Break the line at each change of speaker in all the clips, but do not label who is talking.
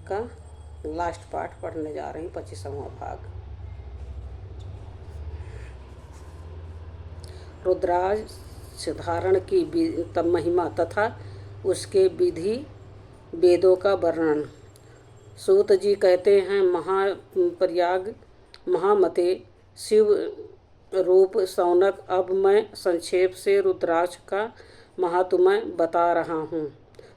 का last part पढ़ने जा रही हूँ, 25वां भाग। रुद्राक्ष धारण की महिमा तथा उसके विधि वेदों का वर्णन। सूत जी कहते हैं, महाप्रयाग महामते शिव रूप सौनक, अब मैं संक्षेप से रुद्राक्ष का महात्म्य बता रहा हूँ।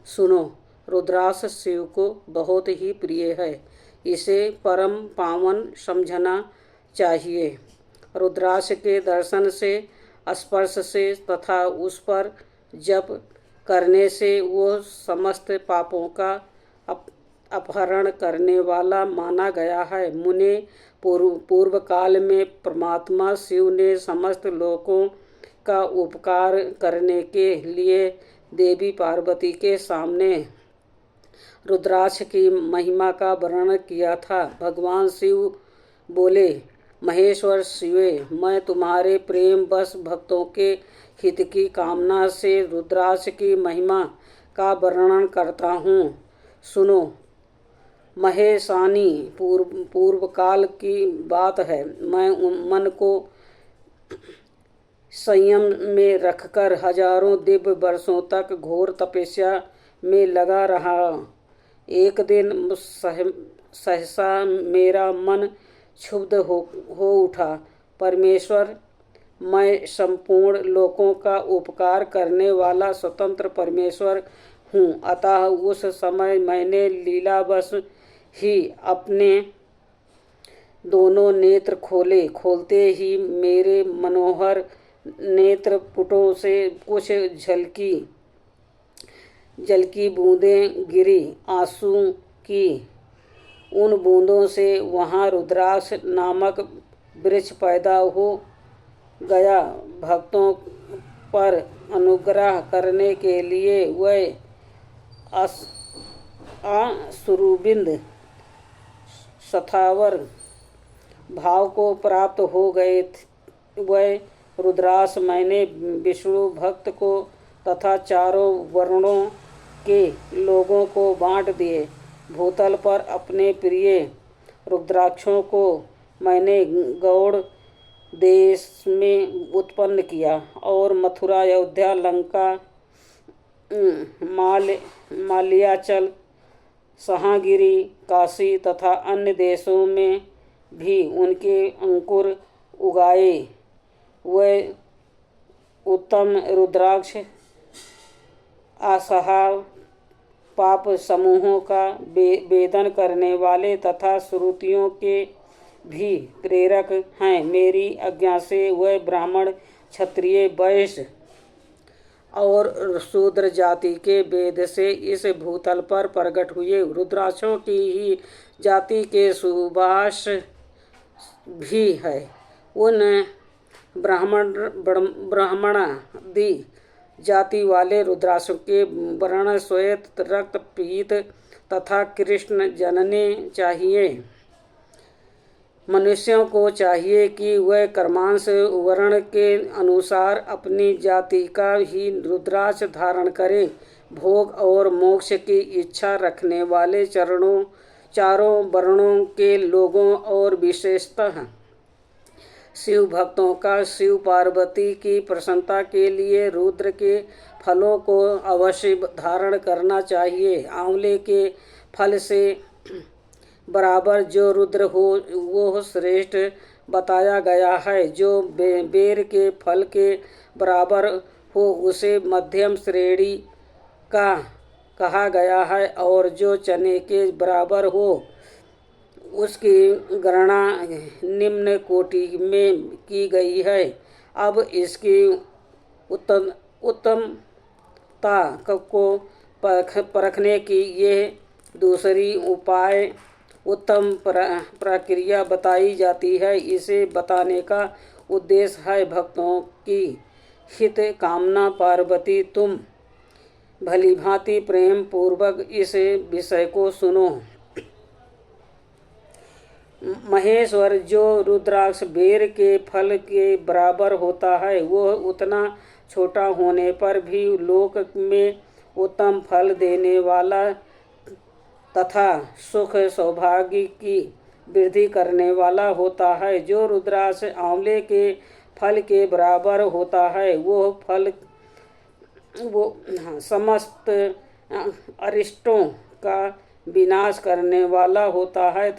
सुनो। रुद्राक्ष शिव को बहुत ही प्रिय है, इसे परम पावन समझना चाहिए। रुद्राक्ष के दर्शन से, स्पर्श से तथा उस पर जप करने से वो समस्त पापों का अपहरण करने वाला माना गया है। मुने पूर्व काल में परमात्मा शिव ने समस्त लोकों का उपकार करने के लिए देवी पार्वती के सामने रुद्राक्ष की महिमा का वर्णन किया था। भगवान शिव बोले, महेश्वर शिवे, मैं तुम्हारे प्रेम बस भक्तों के हित की कामना से रुद्राक्ष की महिमा का वर्णन करता हूँ। सुनो। महेशानी पूर्व काल की बात है। मैं मन को संयम में रखकर हजारों दिव्य वर्षों तक घोर तपस्या में लगा रहा। एक दिन सहसा मेरा मन क्षुब्ध हो उठा। परमेश्वर, मैं संपूर्ण लोकों का उपकार करने वाला स्वतंत्र परमेश्वर हूँ, अतः उस समय मैंने लीलावश ही अपने दोनों नेत्र खोले। खोलते ही मेरे मनोहर नेत्रपुटों से कुछ जल की बूंदें गिरी। आंसू की उन बूंदों से वहाँ रुद्राक्ष नामक वृक्ष पैदा हो गया। भक्तों पर अनुग्रह करने के लिए वह अश्रुबिंद सथावर भाव को प्राप्त हो गए। वह रुद्राक्ष मैंने विष्णु भक्त को तथा चारों वर्णों के लोगों को बांट दिए। भूतल पर अपने प्रिय रुद्राक्षों को मैंने गौड़ देश में उत्पन्न किया और मथुरा, अयोध्या, लंका, माल्याचल, सहागिरी, काशी तथा अन्य देशों में भी उनके अंकुर उगाए। वह उत्तम रुद्राक्ष असहाय पाप समूहों का वेदन करने वाले तथा श्रुतियों के भी प्रेरक हैं। मेरी आज्ञा से वह ब्राह्मण, क्षत्रिय, वैश्य और शूद्र जाति के वेद से इस भूतल पर प्रकट हुए। रुद्राक्षों की ही जाति के सुभाष भी है। उन ब्राह्मणादि जाति वाले रुद्राक्षों के वर्ण श्वेत, रक्त पीत तथा कृष्ण जनने चाहिए। मनुष्यों को चाहिए कि वह कर्मांश वर्ण के अनुसार अपनी जाति का ही रुद्राक्ष धारण करे। भोग और मोक्ष की इच्छा रखने वाले चारों वर्णों के लोगों और विशेषतः शिव भक्तों का शिव पार्वती की प्रसन्नता के लिए रुद्र के फलों को अवश्य धारण करना चाहिए। आंवले के फल से बराबर जो रुद्र हो वो श्रेष्ठ बताया गया है। जो बेर के फल के बराबर हो उसे मध्यम श्रेणी का कहा गया है, और जो चने के बराबर हो उसकी गणना निम्न कोटि में की गई है। अब इसकी उत्तमता को परखने की ये दूसरी उपाय उत्तम प्रक्रिया बताई जाती है। इसे बताने का उद्देश्य है भक्तों की हित कामना। पार्वती, तुम भलीभांति प्रेम पूर्वक इस विषय को सुनो। महेश्वर, जो रुद्राक्ष बेर के फल के बराबर होता है वह उतना छोटा होने पर भी लोक में उत्तम फल देने वाला तथा सुख सौभाग्य की वृद्धि करने वाला होता है। जो रुद्राक्ष आंवले के फल के बराबर होता है, वो समस्त अरिष्टों का विनाश करने वाला होता है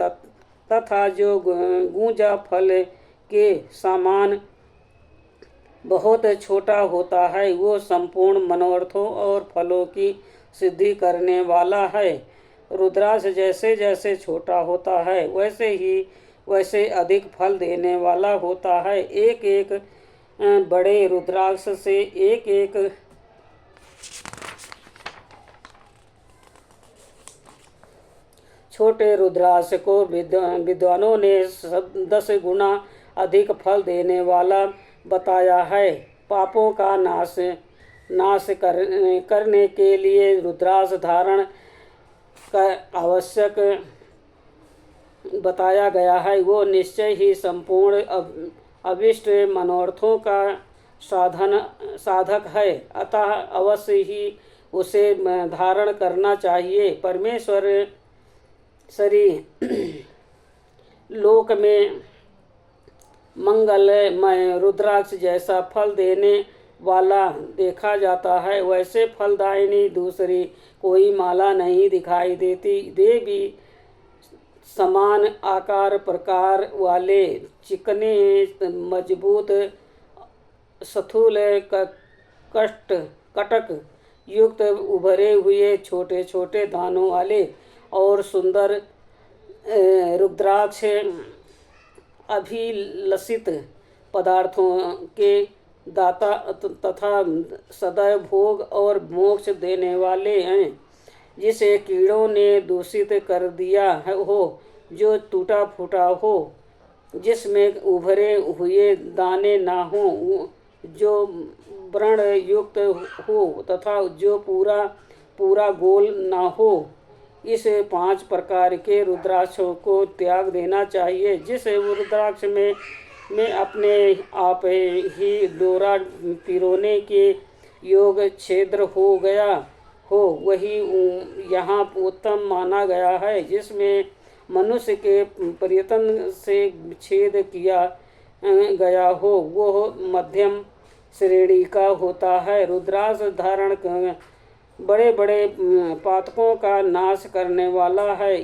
तथा जो गूंजा फल के समान बहुत छोटा होता है, वो संपूर्ण मनोरथों और फलों की सिद्धि करने वाला है। रुद्राक्ष जैसे जैसे छोटा होता है वैसे अधिक फल देने वाला होता है। एक एक बड़े रुद्राक्ष से एक एक छोटे रुद्राक्ष को विद्वानों ने 10 गुना अधिक फल देने वाला बताया है। पापों का नाश करने के लिए रुद्राक्ष धारण का आवश्यक बताया गया है। वो निश्चय ही संपूर्ण अभिष्ट मनोरथों का साधक है, अतः अवश्य ही उसे धारण करना चाहिए। परमेश्वर सरी लोक में मंगलमय रुद्राक्ष जैसा फल देने वाला देखा जाता है, वैसे फलदायिनी दूसरी कोई माला नहीं दिखाई देती। देवी समान आकार प्रकार वाले चिकने मजबूत स्थूल कटक युक्त उभरे हुए छोटे छोटे दानों वाले और सुंदर रुद्राक्ष अभिलषित पदार्थों के दाता तथा सदैव भोग और मोक्ष देने वाले हैं। जिसे कीड़ों ने दूषित कर दिया हो, जो टूटा फूटा हो, जिसमें उभरे हुए दाने ना हो, जो व्रण युक्त हो तथा जो पूरा गोल ना हो, इस 5 प्रकार के रुद्राक्षों को त्याग देना चाहिए। जिस रुद्राक्ष में अपने आप ही डोरा पिरोने के योग छिद्र हो गया हो, वही यहाँ उत्तम माना गया है। जिसमें मनुष्य के प्रयत्न से छेद किया गया हो, वो मध्यम श्रेणी का होता है। रुद्राक्ष धारण बड़े बड़े पातकों का नाश करने वाला है।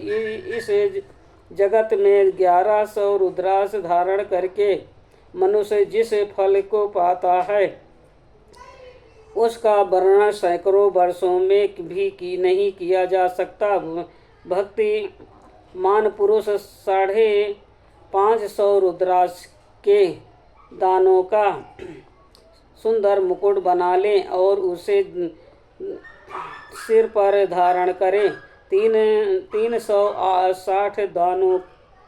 इस जगत में 1100 रुद्राक्ष धारण करके मनुष्य जिस फल को पाता है, उसका वर्णन सैकड़ों वर्षों में भी नहीं किया जा सकता। भक्ति मान पुरुष 550 रुद्राक्ष के दानों का सुंदर मुकुट बना ले और उसे सिर पर धारण करें। 360 दानों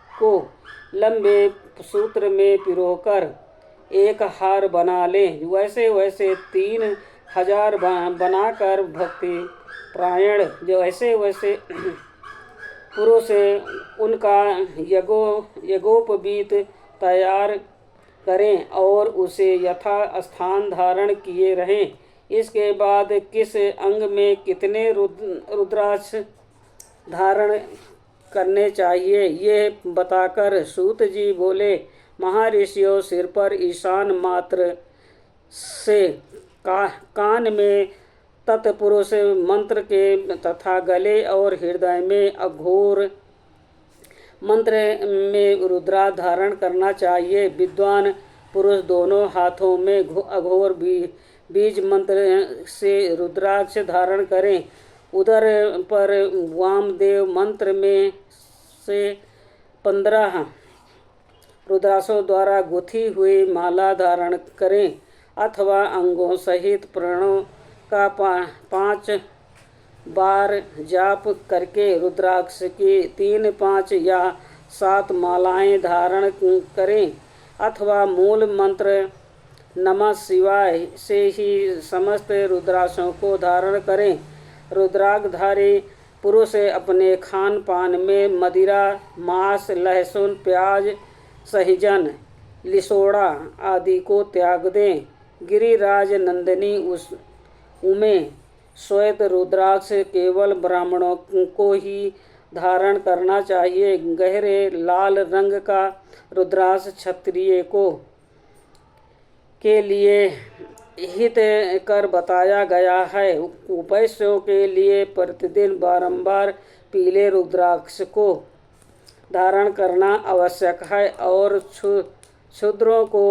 को लंबे सूत्र में पिरोकर एक हार बना लें। वैसे वैसे 3000 बनाकर भक्ति प्रायण वैसे पुरुष उनका यज्ञोपवीत तैयार करें और उसे यथा स्थान धारण किए रहें। इसके बाद किस अंग में कितने रुद्राक्ष धारण करने चाहिए, ये बताकर सूत जी बोले, महर्षियों, सिर पर ईशान मात्र से कान में तत्पुरुष मंत्र के तथा गले और हृदय में अघोर मंत्र में रुद्राक्ष धारण करना चाहिए। विद्वान पुरुष दोनों हाथों में अघोर बीज मंत्र से रुद्राक्ष धारण करें। उदर पर वामदेव मंत्र में से 15 रुद्राक्षों द्वारा गुथी हुई माला धारण करें अथवा अंगों सहित प्रणों का 5 बार जाप करके रुद्राक्ष की 3, 5 या 7 मालाएं धारण करें अथवा मूल मंत्र नमः शिवाय से ही समस्त रुद्राक्षों को धारण करें। रुद्राक्षधारी पुरुष अपने खान पान में मदिरा, मांस, लहसुन, प्याज, सहिजन, लिसोड़ा आदि को त्याग दें। गिरिराज नंदिनी उमें श्वेत रुद्राक्ष केवल ब्राह्मणों को ही धारण करना चाहिए। गहरे लाल रंग का रुद्राक्ष क्षत्रिय को के लिए हित कर बताया गया है। वैश्यों के लिए प्रतिदिन बारंबार पीले रुद्राक्ष को धारण करना आवश्यक है और शूद्रों को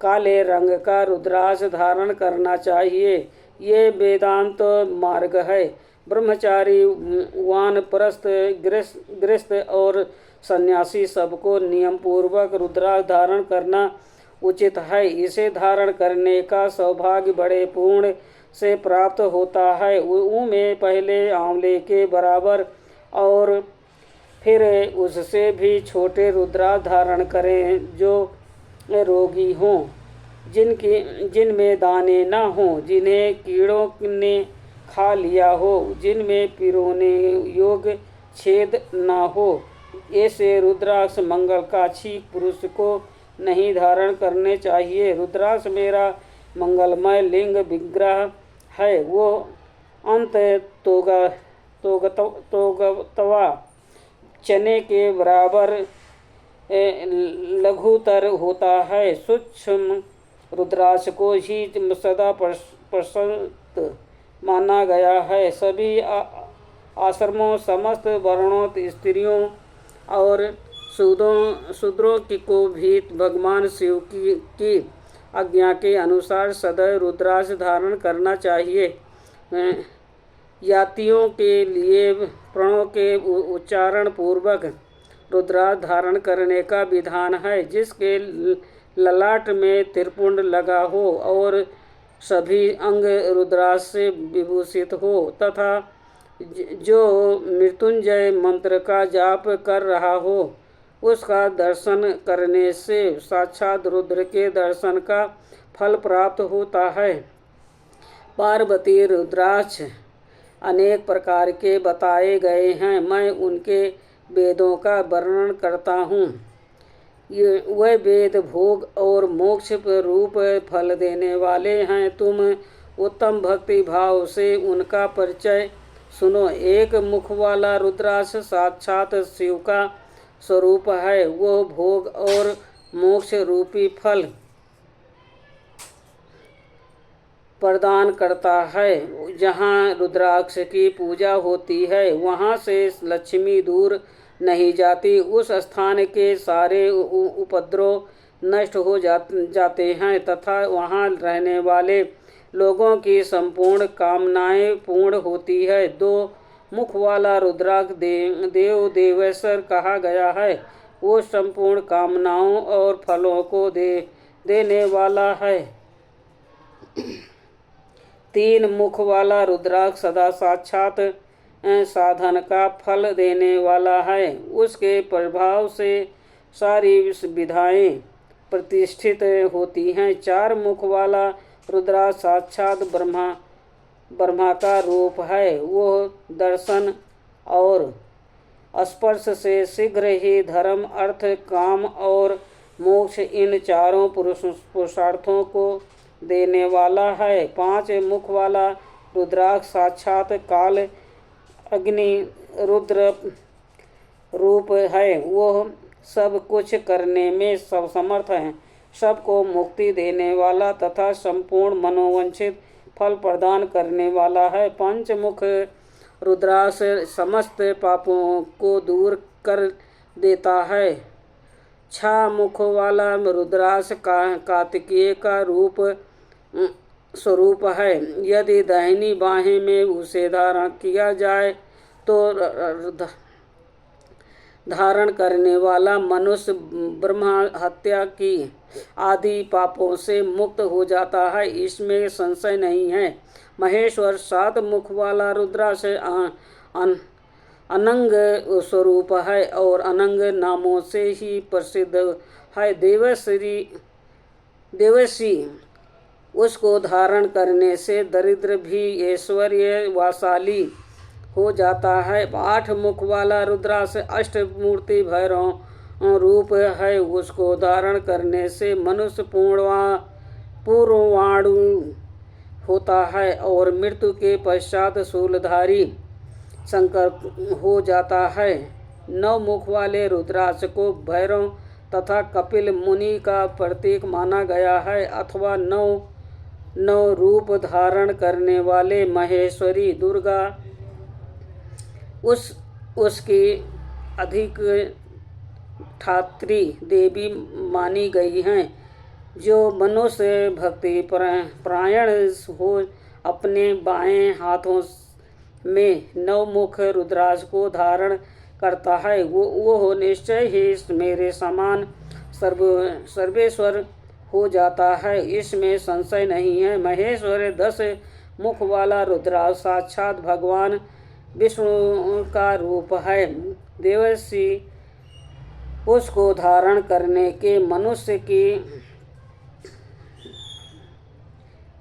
काले रंग का रुद्राक्ष धारण करना चाहिए। ये वेदांत मार्ग है। ब्रह्मचारी, वानप्रस्थ, गृहस्थ और सन्यासी सबको नियम पूर्वक रुद्राक्ष धारण करना उचित है। इसे धारण करने का सौभाग्य बड़े पुण्य से प्राप्त होता है। उनमें पहले आंवले के बराबर और फिर उससे भी छोटे रुद्राक्ष धारण करें जो रोगी हों, जिनमें दाने न हों, जिन्हें कीड़ों ने खा लिया हो, जिनमें पिरोने योग्य छेद न हो। ऐसे रुद्राक्ष मंगलकाक्षी पुरुष को नहीं धारण करने चाहिए। रुद्राक्ष मेरा मंगलमय लिंग विग्रह है। वो अंत तोगतवा चने के बराबर लघुतर होता है। सूक्ष्म रुद्राक्ष को ही सदा प्रशस्त माना गया है। सभी आश्रमों, समस्त वर्णों, स्त्रियों और शूद्रों को भी भगवान शिव की आज्ञा के अनुसार सदैव रुद्राक्ष धारण करना चाहिए। यातियों के लिए प्रणों के उच्चारण पूर्वक रुद्राक्ष धारण करने का विधान है, जिसके ललाट में त्रिपुंड लगा हो और सभी अंग रुद्राक्ष से विभूषित हो तथा जो मृत्युंजय मंत्र का जाप कर रहा हो उसका दर्शन करने से साक्षात रुद्र के दर्शन का फल प्राप्त होता है। पार्वती रुद्राक्ष अनेक प्रकार के बताए गए हैं। मैं उनके वेदों का वर्णन करता हूँ। वह वेद भोग और मोक्ष रूप फल देने वाले हैं। तुम उत्तम भक्ति भाव से उनका परिचय सुनो। एक मुख वाला रुद्राक्ष साक्षात शिव का स्वरूप है। वो भोग और मोक्ष रूपी फल प्रदान करता है। जहाँ रुद्राक्ष की पूजा होती है वहाँ से लक्ष्मी दूर नहीं जाती। उस स्थान के सारे उपद्रव नष्ट हो जाते हैं तथा वहाँ रहने वाले लोगों की संपूर्ण कामनाएं पूर्ण होती है। दो मुख वाला रुद्राक्ष देव देवेश्वर कहा गया है। वो संपूर्ण कामनाओं और फलों को देने वाला है। तीन मुख वाला रुद्राक्ष सदा साक्षात साधन का फल देने वाला है। उसके प्रभाव से सारी विधाएं प्रतिष्ठित होती हैं। चार मुख वाला रुद्राक्ष साक्षात ब्रह्मा का रूप है। वो दर्शन और स्पर्श से शीघ्र ही धर्म, अर्थ, काम और मोक्ष इन चारों पुरुषार्थों को देने वाला है। पांच मुख वाला रुद्राक्ष साक्षात काल अग्नि रुद्र रूप है। वो सब कुछ करने में सब समर्थ है। सबको मुक्ति देने वाला तथा संपूर्ण मनोवांछित फल प्रदान करने वाला है। पंचमुख रुद्राक्ष समस्त पापों को दूर कर देता है। छह मुख वाला रुद्राक्ष कार्तिकेय का रूप स्वरूप है। यदि दाहिनी बाहें में उसे धारण किया जाए तो धारण करने वाला मनुष्य ब्रह्मा हत्या की आदि पापों से मुक्त हो जाता है, इसमें संशय नहीं है। महेश्वर सात मुख वाला रुद्राक्ष अनंग स्वरूप है और अनंग नामों से ही प्रसिद्ध है। देवश्री उसको धारण करने से दरिद्र भी ऐश्वर्यवाशाली हो जाता है। आठ मुख वाला रुद्राक्ष अष्टमूर्ति भैरव रूप है। उसको धारण करने से मनुष्य पूर्वाणु होता है और मृत्यु के पश्चात शूलधारी शंकर हो जाता है। 9 मुख वाले रुद्राक्ष को भैरव तथा कपिल मुनि का प्रतीक माना गया है, अथवा 9 रूप धारण करने वाले महेश्वरी दुर्गा उसकी अधिक धात्री देवी मानी गई हैं। जो मनुष्य भक्ति परायण हो अपने बाएं हाथों में 9 मुख रुद्राक्ष को धारण करता है, वो निश्चय ही मेरे समान सर्वेश्वर हो जाता है, इसमें संशय नहीं है। महेश्वर 10 मुख वाला रुद्राक्ष साक्षात भगवान विष्णु का रूप है। देवर्षि उसको धारण करने के मनुष्य की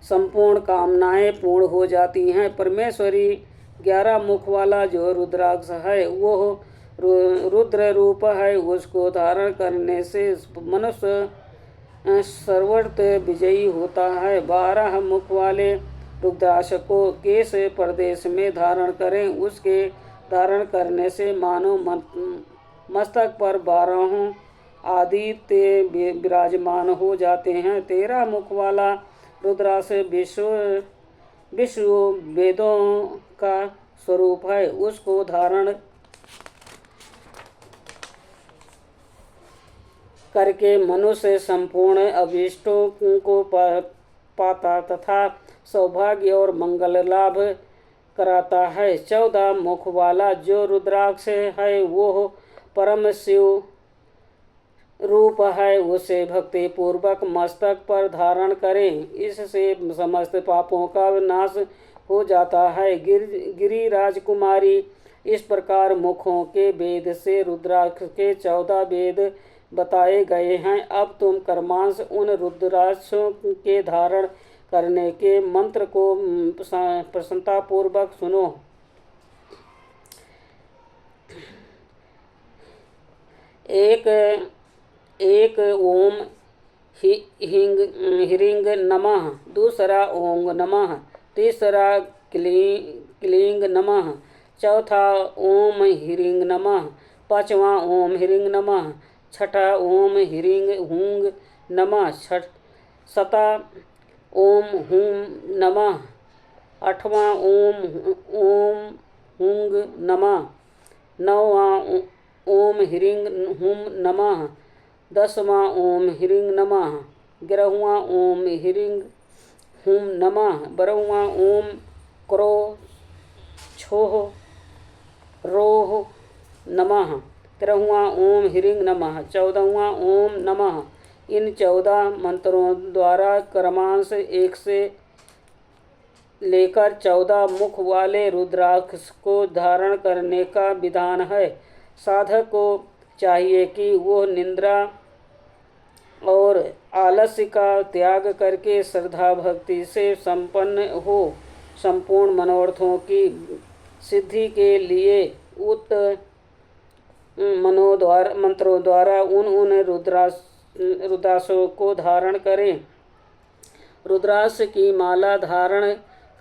संपूर्ण कामनाएं पूर्ण हो जाती हैं। परमेश्वरी 11 मुख वाला जो रुद्राक्ष है वो रुद्र रूप है, उसको धारण करने से मनुष्य सर्वत्र विजयी होता है। 12 मुख वाले रुद्राक्ष को केश प्रदेश में धारण करें, उसके धारण करने से मानो मस्तक पर 12 आदित्य विराजमान हो जाते हैं। 13 मुख वाला रुद्राक्ष विश्व वेदों का स्वरूप है, उसको धारण करके मनुष्य संपूर्ण अभीष्टों को पाता तथा सौभाग्य और मंगल लाभ कराता है। 14 मुख वाला जो रुद्राक्ष है वो परम शिव रूप है, उसे भक्ति पूर्वक मस्तक पर धारण करें, इससे समस्त पापों का नाश हो जाता है। गिरि राजकुमारी इस प्रकार मुखों के वेद से रुद्राक्ष के 14 वेद बताए गए हैं। अब तुम कर्मांश उन रुद्राक्षों के धारण करने के मंत्र को प्रसन्नतापूर्वक सुनो। एक ओम ह्रीं नमः, दूसरा ओम नमः, तीसरा क्लीं नमः, चौथा ओम ह्रीं नमः, पांचवा ओम ह्रीं नमः, छठा ओम ह्रीं हूं नमः, सता ओम हूं नमः, आठवां ओम हूं नमः, नौवां ओम ह्रीं हूं नमः, 10वां ओम ह्रीं नमः, 11वां ओम ह्रीं हूं नमः, 12वां ओम क्रो छोह रोह नमः, 13वां ओम ह्रीं नमः, 14वां ओम नमः। इन 14 मंत्रों द्वारा क्रमांश 1 से लेकर 14 मुख वाले रुद्राक्ष को धारण करने का विधान है। साधक को चाहिए कि वो निद्रा और आलस्य का त्याग करके श्रद्धा भक्ति से संपन्न हो। संपूर्ण मनोरथों की सिद्धि के लिए मंत्रों द्वारा उन रुद्राक्षों को धारण करें। रुद्राक्ष की माला धारण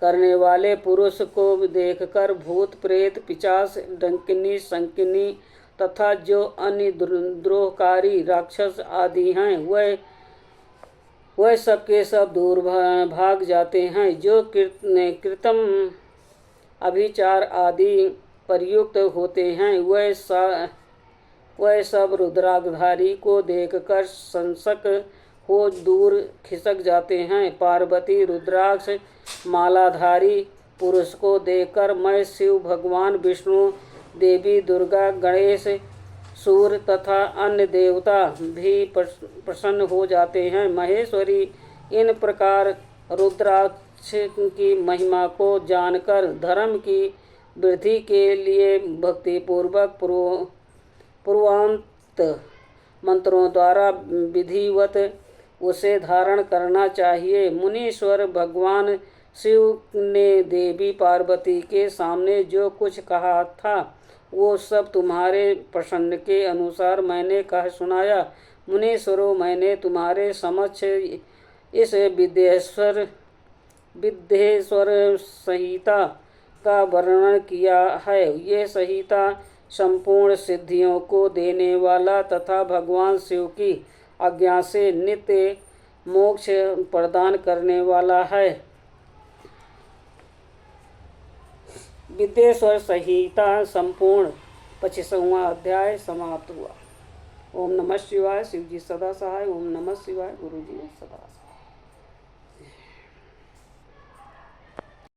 करने वाले पुरुष को देखकर भूत प्रेत पिशाच डंकिनी शंकिनी तथा जो अन्य द्रोहकारी राक्षस आदि हैं वह सबके सब दूर भाग जाते हैं। जो कृतम अभिचार आदि प्रयुक्त होते हैं वह सब रुद्राक्षधारी को देखकर संशक हो दूर खिसक जाते हैं। पार्वती रुद्राक्ष मालाधारी पुरुष को देखकर मैं शिव भगवान विष्णु देवी दुर्गा गणेश सूर्य तथा अन्य देवता भी प्रसन्न हो जाते हैं। महेश्वरी इन प्रकार रुद्राक्ष की महिमा को जानकर धर्म की वृद्धि के लिए भक्तिपूर्वक पूर्वांत मंत्रों द्वारा विधिवत उसे धारण करना चाहिए। मुनीश्वर भगवान शिव ने देवी पार्वती के सामने जो कुछ कहा था वो सब तुम्हारे प्रसन्न के अनुसार मैंने कह सुनाया। मुनीश्वरों, मैंने तुम्हारे समक्ष इस विद्येश्वर विद्येश्वर संहिता का वर्णन किया है। ये संहिता संपूर्ण सिद्धियों को देने वाला तथा भगवान शिव की आज्ञा से नित्य मोक्ष प्रदान करने वाला है। विद्येश्वर संहिता संपूर्ण 25वां अध्याय समाप्त हुआ। ओम नमः शिवाय। शिव जी सदा सहाय। ओम नमः शिवाय। गुरु जी सदा सहाय।